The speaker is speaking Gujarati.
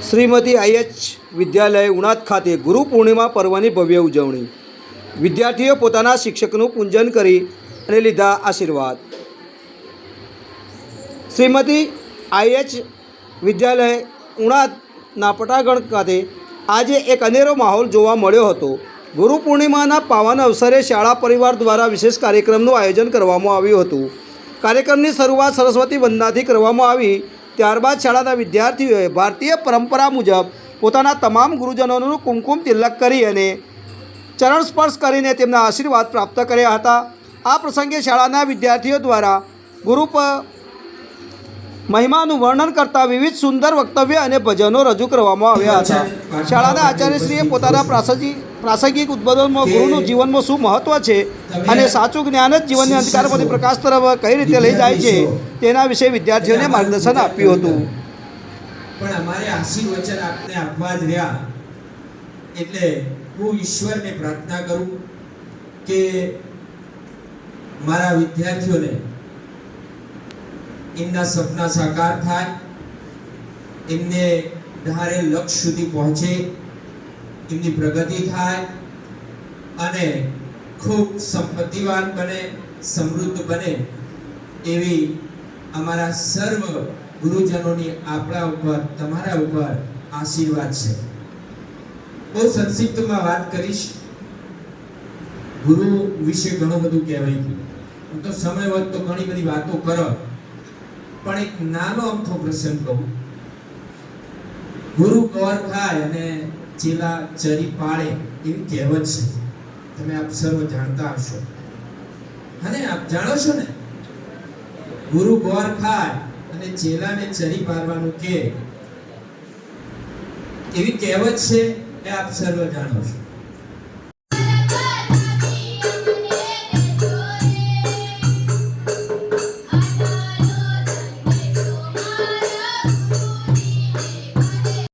શ્રીમતી IH વિદ્યાલય ઉણાદ ખાતે ગુરુ પૂર્ણિમા પર્વની ભવ્ય ઉજવણી. વિદ્યાર્થીઓ પોતાના શિક્ષકનું પૂજન કરી અને લીધા આશીર્વાદ. શ્રીમતી IH વિદ્યાલય ઉણાદના પટાગણ ખાતે આજે એક અનેરો માહોલ જોવા મળ્યો હતો. ગુરુ પૂર્ણિમાના પાવન અવસરે શાળા પરિવાર દ્વારા વિશેષ કાર્યક્રમનું આયોજન કરવામાં આવ્યું હતું. કાર્યક્રમની શરૂઆત સરસ્વતી વંદનાથી કરવામાં આવી. ત્યારબાદ શાળાના વિદ્યાર્થીઓએ ભારતીય પરંપરા મુજબ પોતાના તમામ ગુરુજનોનું કુમકુમ તિલક કરી અને ચરણ સ્પર્શ કરીને તેમના આશીર્વાદ પ્રાપ્ત કર્યા હતા. આ પ્રસંગે શાળાના વિદ્યાર્થીઓ દ્વારા ગુરુ મહિમાનું વર્ણન કરતા વિવિધ સુંદર વક્તવ્ય અને ભજનો રજૂ કરવામાં આવ્યા હતા. શાળાના આચાર્યશ્રીએ પોતાના પ્રાસંગિક ઉદ્બોધનમાં ગુરુનું જીવનમાં શું મહત્ત્વ છે અને સાચું જ્ઞાન જ જીવનને અંધકારમાંથી પ્રકાશ તરફ કઈ રીતે લઈ જાય છે તેના વિશે વિદ્યાર્થીઓને માર્ગદર્શન આપ્યું હતું. પણ અમારે આશીર્વચન આપને આપવા જ રહ્યા એટલે હું ઈશ્વરને પ્રાર્થના કરું કે મારા વિદ્યાર્થીઓને એમના સપના સાકાર થાય, એમને ધારેલ લક્ષ્ય સુધી પહોંચે, એમની પ્રગતિ થાય અને ખૂબ સંપત્તિવાન બને, સમૃદ્ધ બને એવી અમારા સર્વ ગુરુજનોની આપણા ઉપર, તમારા ઉપર આશીર્વાદ છે. બહુ સંક્ષિપ્તમાં વાત કરીશ. ગુરુ વિશે ઘણું બધું કહેવાય ગયું. હું તો સમય હોત તો ઘણી બધી વાતો કરો, પણ એક નાનો અમથો પ્રસંગ કહું. ગુરુ ગોર ખાય અને ચેલા ચરી પાડે એવી કહેવત છે. તમે આપ સર્વ જાણતા હશો. અને આપ જાણો છો ને, ગુરુ ગોર ખાય અને ચેલાને ચરી પાડવાનું કે એવી કહેવત છે એ આપ સર્વ જાણો છો.